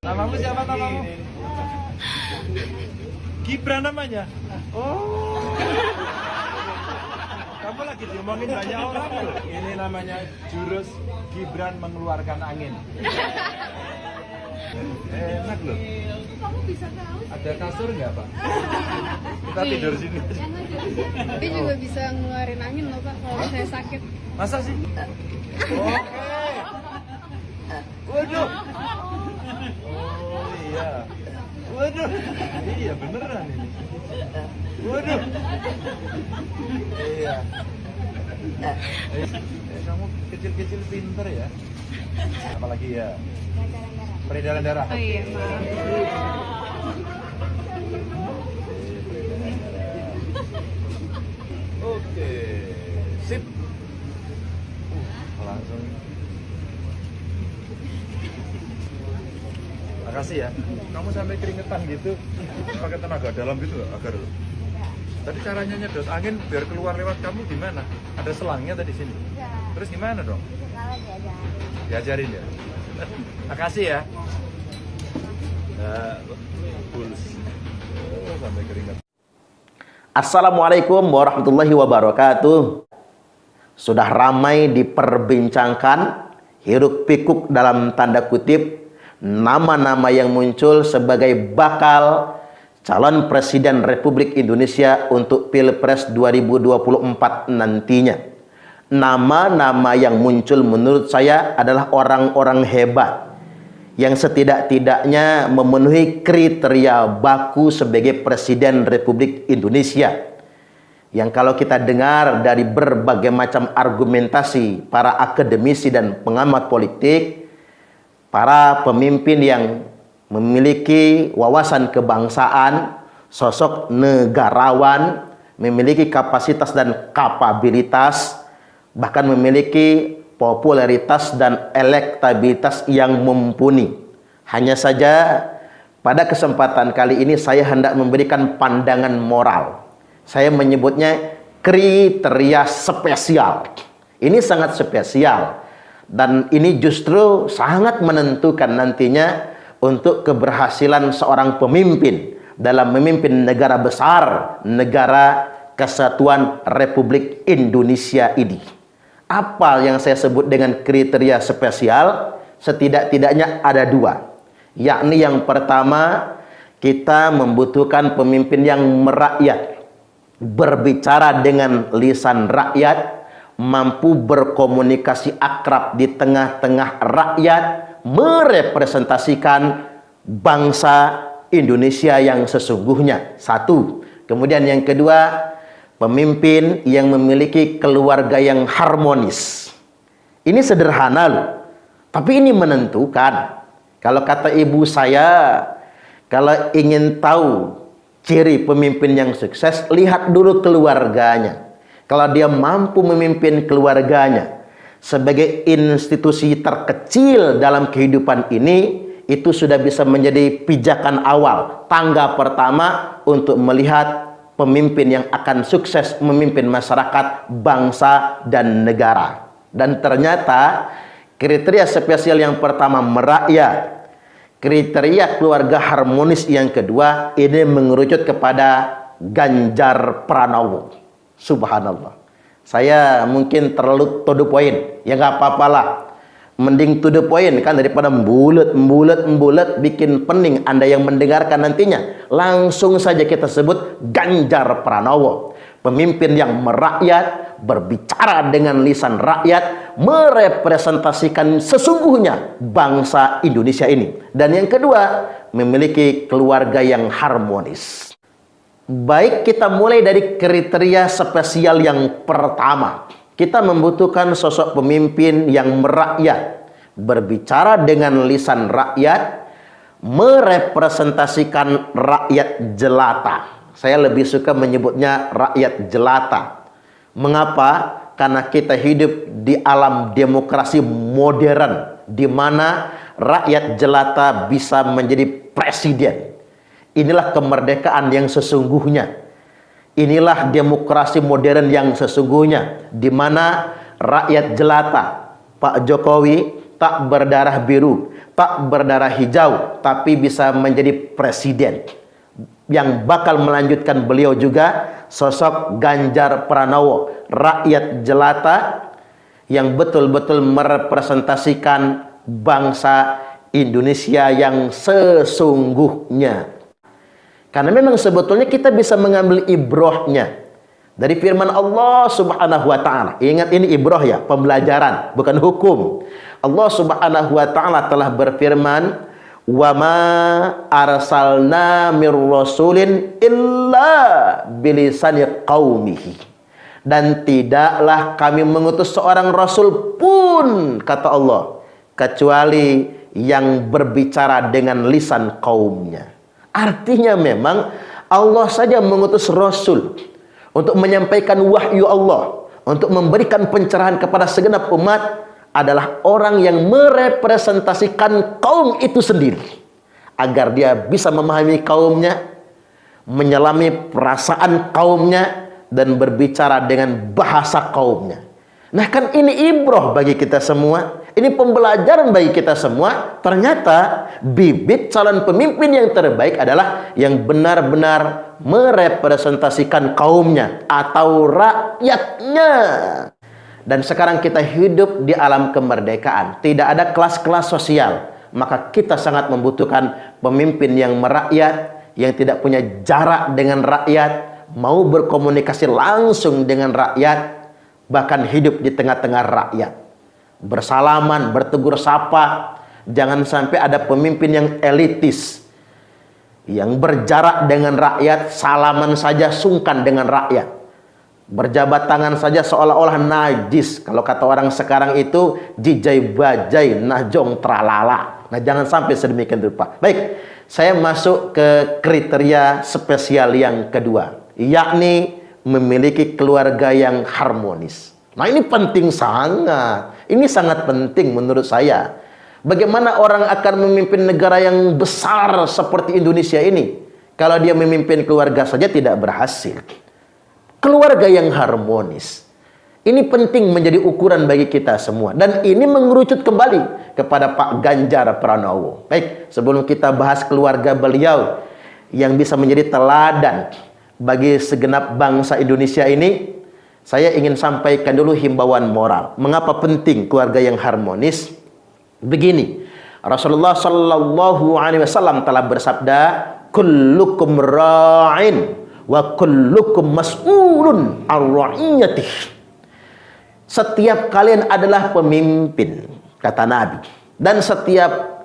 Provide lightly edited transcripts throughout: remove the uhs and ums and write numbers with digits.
Namamu siapa namamu? Gibran namanya. Oh. Kamu lagi diomongin banyak orang loh. Ini namanya jurus Gibran mengeluarkan angin. Enak loh. Kamu bisa tahu? Ada kasur nggak Pak? Kita tidur sini. Tapi juga bisa ngeluarin angin loh Pak kalau saya sakit. Masa sih? Oke. Waduh. Oh iya. Waduh. Iya beneran ini. Waduh. Iya. Kamu kecil-kecil pinter ya. Apalagi ya. Peredaran darah. Oh iya maaf. Oke. Sip. Langsung. Makasih ya. Kamu sampai keringetan gitu. Pakai tenaga dalam gitu loh, agar. Tadi caranya nyedot angin biar keluar lewat kamu gimana? Ada selangnya tadi sini. Terus gimana dong? Diajarin ya. Makasih ya. Sampai keringat. Assalamualaikum warahmatullahi wabarakatuh. Sudah ramai diperbincangkan hiruk pikuk dalam tanda kutip nama-nama yang muncul sebagai bakal calon presiden Republik Indonesia untuk Pilpres 2024 nantinya. Nama-nama yang muncul menurut saya adalah orang-orang hebat yang setidak-tidaknya memenuhi kriteria baku sebagai Presiden Republik Indonesia. Yang kalau kita dengar dari berbagai macam argumentasi para akademisi dan pengamat politik, para pemimpin yang memiliki wawasan kebangsaan, sosok negarawan, memiliki kapasitas dan kapabilitas, bahkan memiliki popularitas dan elektabilitas yang mumpuni. Hanya saja pada kesempatan kali ini saya hendak memberikan pandangan moral. Saya menyebutnya kriteria spesial. Ini sangat spesial dan ini justru sangat menentukan nantinya untuk keberhasilan seorang pemimpin dalam memimpin negara besar, negara Kesatuan Republik Indonesia ini. Apa yang saya sebut dengan kriteria spesial? Setidak-tidaknya ada dua. Yakni yang pertama, kita membutuhkan pemimpin yang merakyat, berbicara dengan lisan rakyat, mampu berkomunikasi akrab di tengah-tengah rakyat, merepresentasikan bangsa Indonesia yang sesungguhnya. Satu. Kemudian yang kedua, pemimpin yang memiliki keluarga yang harmonis. Ini sederhana loh, tapi ini menentukan. Kalau kata ibu saya, kalau ingin tahu ciri pemimpin yang sukses, lihat dulu keluarganya. Kalau dia mampu memimpin keluarganya sebagai institusi terkecil dalam kehidupan ini, itu sudah bisa menjadi pijakan awal, tangga pertama untuk melihat pemimpin yang akan sukses memimpin masyarakat, bangsa, dan negara. Dan ternyata kriteria spesial yang pertama merakyat, kriteria keluarga harmonis yang kedua ini mengerucut kepada Ganjar Pranowo. Subhanallah. Saya mungkin terlalu to the point, ya nggak apa-apalah. Mending to the point kan daripada membulet bikin pening Anda yang mendengarkan nantinya. Langsung saja kita sebut Ganjar Pranowo. Pemimpin yang merakyat, berbicara dengan lisan rakyat, merepresentasikan sesungguhnya bangsa Indonesia ini. Dan yang kedua, memiliki keluarga yang harmonis. Baik, kita mulai dari kriteria spesial yang pertama. Kita membutuhkan sosok pemimpin yang merakyat, berbicara dengan lisan rakyat, merepresentasikan rakyat jelata. Saya lebih suka menyebutnya rakyat jelata. Mengapa? Karena kita hidup di alam demokrasi modern, di mana rakyat jelata bisa menjadi presiden. Inilah kemerdekaan yang sesungguhnya. Inilah demokrasi modern yang sesungguhnya, di mana rakyat jelata, Pak Jokowi tak berdarah biru, tak berdarah hijau, tapi bisa menjadi presiden. Yang bakal melanjutkan beliau juga sosok Ganjar Pranowo, rakyat jelata yang betul-betul merepresentasikan bangsa Indonesia yang sesungguhnya. Karena memang sebetulnya kita bisa mengambil ibrohnya dari firman Allah Subhanahu wa taala. Ingat, ini ibroh ya, pembelajaran, bukan hukum. Allah Subhanahu wa taala telah berfirman, "Wa ma arsalna mir rasulin illa bilisani qaumihi." Dan tidaklah kami mengutus seorang rasul pun, kata Allah, kecuali yang berbicara dengan lisan kaumnya. Artinya memang Allah saja mengutus rasul untuk menyampaikan wahyu Allah, untuk memberikan pencerahan kepada segenap umat, adalah orang yang merepresentasikan kaum itu sendiri, agar dia bisa memahami kaumnya, menyelami perasaan kaumnya, dan berbicara dengan bahasa kaumnya. Nah, kan ini ibroh bagi kita semua, ini pembelajaran bagi kita semua. Ternyata bibit calon pemimpin yang terbaik adalah yang benar-benar merepresentasikan kaumnya atau rakyatnya. Dan sekarang kita hidup di alam kemerdekaan, tidak ada kelas-kelas sosial, maka kita sangat membutuhkan pemimpin yang merakyat, yang tidak punya jarak dengan rakyat, mau berkomunikasi langsung dengan rakyat, bahkan hidup di tengah-tengah rakyat, bersalaman, bertegur sapa. Jangan sampai ada pemimpin yang elitis, yang berjarak dengan rakyat, salaman saja sungkan dengan rakyat, berjabat tangan saja seolah-olah najis. Kalau kata orang sekarang itu jijai bajai najong tralala. Nah, jangan sampai sedemikian rupa. Baik, saya masuk ke kriteria spesial yang kedua, yakni memiliki keluarga yang harmonis. Nah, ini penting sangat. Ini sangat penting menurut saya. Bagaimana orang akan memimpin negara yang besar seperti Indonesia ini kalau dia memimpin keluarga saja tidak berhasil? Keluarga yang harmonis ini penting menjadi ukuran bagi kita semua, dan ini mengerucut kembali kepada Pak Ganjar Pranowo. Baik, sebelum kita bahas keluarga beliau yang bisa menjadi teladan bagi segenap bangsa Indonesia ini, saya ingin sampaikan dulu himbauan moral. Mengapa penting keluarga yang harmonis? Begini, Rasulullah Shallallahu Alaihi Wasallam telah bersabda, "Kullukum ra'in wa kullukum mas'ulun ar-ra'iyatih." Setiap kalian adalah pemimpin, kata Nabi, dan setiap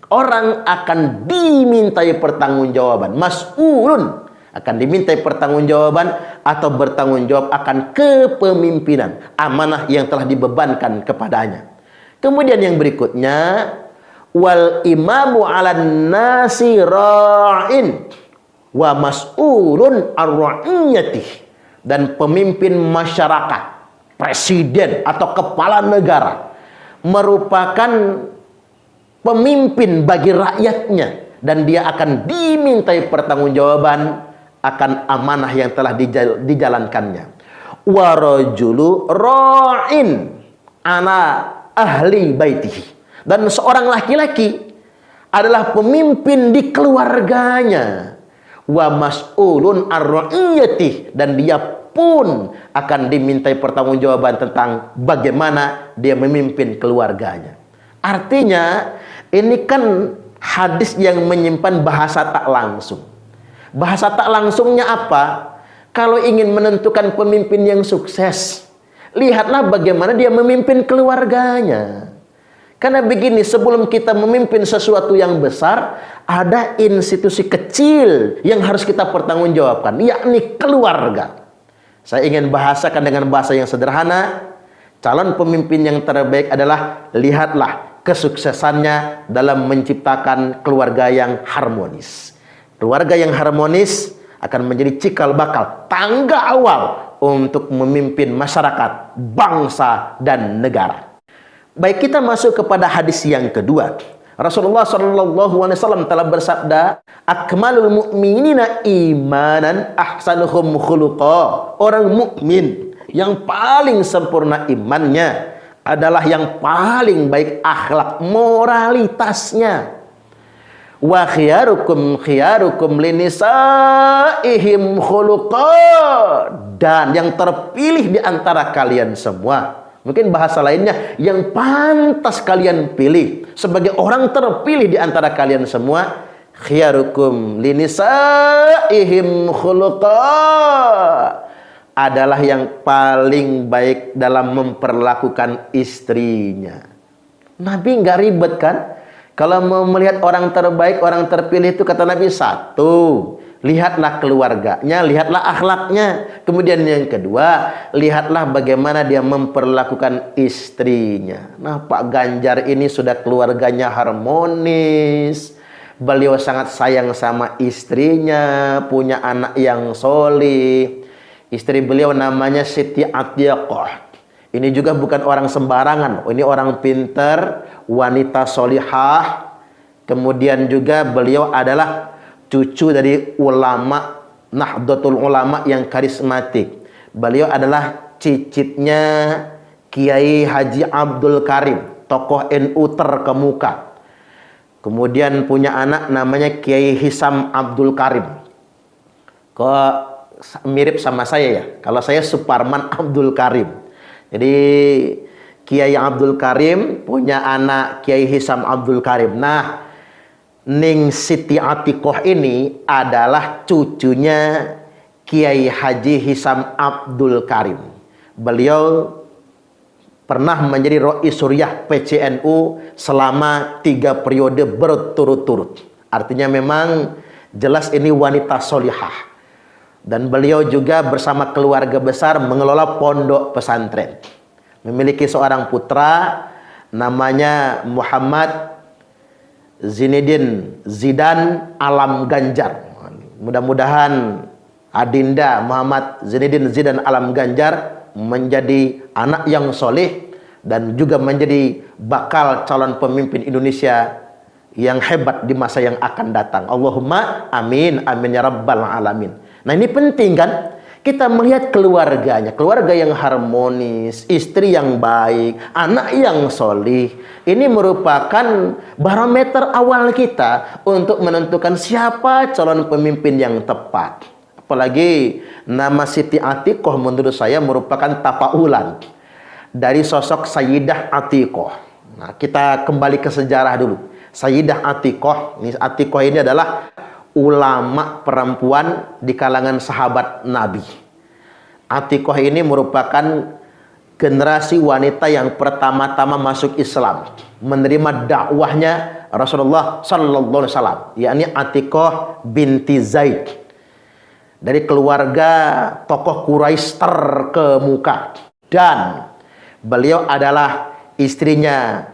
orang akan dimintai pertanggungjawaban. Mas'ulun, akan dimintai pertanggungjawaban atau bertanggung jawab akan kepemimpinan, amanah yang telah dibebankan kepadanya. Kemudian yang berikutnya, wal imamu 'alan nasi ra'in wa mas'ulun ar-ra'iyatih. Dan pemimpin masyarakat, presiden atau kepala negara, merupakan pemimpin bagi rakyatnya, dan dia akan dimintai pertanggungjawaban akan amanah yang telah dijalankannya. Wa rajulu ra'in ala ahli baitihi. Dan seorang laki-laki adalah pemimpin di keluarganya. Wa mas'ulun ar-ra'iyatih, dan dia pun akan dimintai pertanggungjawaban tentang bagaimana dia memimpin keluarganya. Artinya, ini kan hadis yang menyimpan bahasa tak langsung. Bahasa tak langsungnya apa? Kalau ingin menentukan pemimpin yang sukses, lihatlah bagaimana dia memimpin keluarganya. Karena begini, sebelum kita memimpin sesuatu yang besar, ada institusi kecil yang harus kita pertanggungjawabkan, yakni keluarga. Saya ingin bahasakan dengan bahasa yang sederhana. Calon pemimpin yang terbaik adalah, lihatlah kesuksesannya dalam menciptakan keluarga yang harmonis. Keluarga yang harmonis akan menjadi cikal bakal, tangga awal untuk memimpin masyarakat, bangsa, dan negara. Baik, kita masuk kepada hadis yang kedua. Rasulullah SAW telah bersabda, "Akmalul mu'minina imanan ahsanuhum khuluqa." Orang mukmin yang paling sempurna imannya adalah yang paling baik akhlak moralitasnya. Wa khiyarukum linisaihim khuluqa, dan yang terpilih di antara kalian semua, mungkin bahasa lainnya yang pantas kalian pilih sebagai orang terpilih di antara kalian semua, khiyarukum linisaihim khuluqa, adalah yang paling baik dalam memperlakukan istrinya. Nabi nggak ribet kan? Kalau mau melihat orang terbaik, orang terpilih itu kata Nabi, satu, lihatlah keluarganya, lihatlah akhlaknya. Kemudian yang kedua, lihatlah bagaimana dia memperlakukan istrinya. Nah, Pak Ganjar ini sudah keluarganya harmonis. Beliau sangat sayang sama istrinya, punya anak yang solih. Istri beliau namanya Siti Atiqah. Ini juga bukan orang sembarangan. Ini orang pintar, wanita solihah. Kemudian juga beliau adalah cucu dari ulama, Nahdlatul Ulama yang karismatik. Beliau adalah cicitnya Kiai Haji Abdul Karim, tokoh NU terkemuka. Kemudian punya anak namanya Kiai Hisam Abdul Karim. Kok mirip sama saya ya? Kalau saya Suparman Abdul Karim. Jadi Kiai Abdul Karim punya anak Kiai Hisam Abdul Karim. Nah, Ning Siti Atiqah ini adalah cucunya Kiai Haji Hisam Abdul Karim. Beliau pernah menjadi Roi Suriah PCNU selama 3 periode berturut-turut. Artinya memang jelas ini wanita solihah. Dan beliau juga bersama keluarga besar mengelola pondok pesantren. Memiliki seorang putra namanya Muhammad Zinedine Zidan Alam Ganjar. Mudah-mudahan Adinda Muhammad Zinedine Zidan Alam Ganjar menjadi anak yang soleh dan juga menjadi bakal calon pemimpin Indonesia yang hebat di masa yang akan datang. Allahumma amin, amin ya rabbal alamin. Nah, ini penting kan? Kita melihat keluarganya, keluarga yang harmonis, istri yang baik, anak yang solih. Ini merupakan barometer awal kita untuk menentukan siapa calon pemimpin yang tepat. Apalagi nama Siti Atiqah menurut saya merupakan tapaulan dari sosok Sayyidah Atiqah. Nah, kita kembali ke sejarah dulu. Sayyidah Atiqah, ini adalah ulama perempuan di kalangan sahabat Nabi. Atiqah ini merupakan generasi wanita yang pertama-tama masuk Islam, menerima dakwahnya Rasulullah sallallahu alaihi wasallam, yakni Atiqah binti Zaid, dari keluarga tokoh Quraisy terkemuka, dan beliau adalah istrinya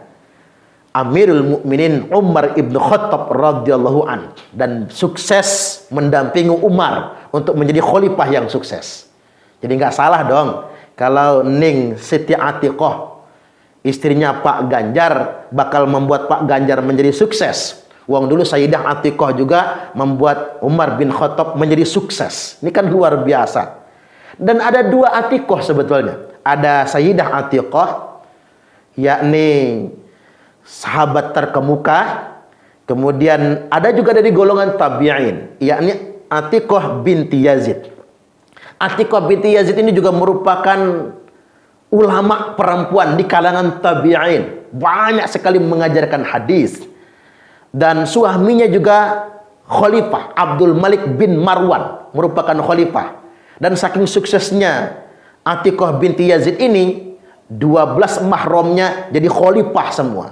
Amirul Mukminin Umar ibn Khattab radhiyallahu an, dan sukses mendampingi Umar untuk menjadi khalifah yang sukses. Jadi nggak salah dong kalau Ning Siti Atiqah, istrinya Pak Ganjar, bakal membuat Pak Ganjar menjadi sukses. Wong dulu Sayyidah Atiqah juga membuat Umar bin Khattab menjadi sukses. Ini kan luar biasa. Dan ada 2 Atiqah sebetulnya. Ada Sayyidah Atiqah, yakni sahabat terkemuka. Kemudian ada juga dari golongan tabi'in, yakni Atiqah binti Yazid. Atiqah binti Yazid ini juga merupakan ulama perempuan di kalangan tabi'in. Banyak sekali mengajarkan hadis. Dan suaminya juga khalifah, Abdul Malik bin Marwan, merupakan khalifah. Dan saking suksesnya Atiqah binti Yazid ini, 12 mahramnya jadi khalifah semua.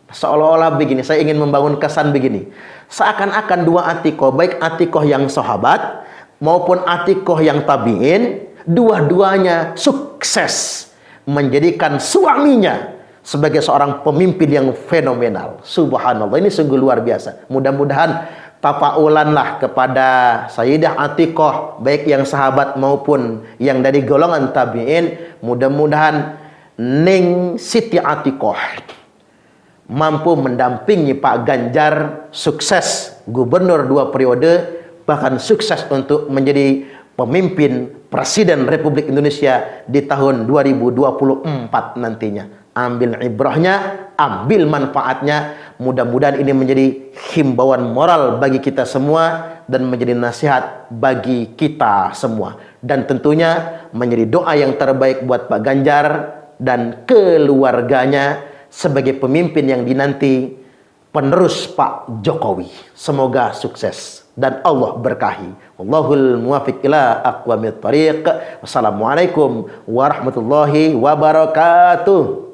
Seolah-olah begini, saya ingin membangun kesan begini. Seakan-akan 2 Atiqah, baik Atiqah yang sahabat maupun Atiqah yang tabi'in, dua-duanya sukses menjadikan suaminya sebagai seorang pemimpin yang fenomenal. Subhanallah, ini sungguh luar biasa. Mudah-mudahan tafaulanlah kepada Sayyidah Atiqah, baik yang sahabat maupun yang dari golongan tabi'in. Mudah-mudahan Ning Siti Atiqah mampu mendampingi Pak Ganjar sukses gubernur 2 periode, bahkan sukses untuk menjadi pemimpin Presiden Republik Indonesia di tahun 2024 nantinya. ambil ibrahnya, ambil manfaatnya. Mudah-mudahan ini menjadi himbauan moral bagi kita semua dan menjadi nasihat bagi kita semua. Dan tentunya menjadi doa yang terbaik buat Pak Ganjar dan keluarganya sebagai pemimpin yang dinanti, penerus Pak Jokowi. Semoga sukses dan Allah berkahi. Wallahul muwaffiq ila aqwamit thariq. Wassalamualaikum warahmatullahi wabarakatuh.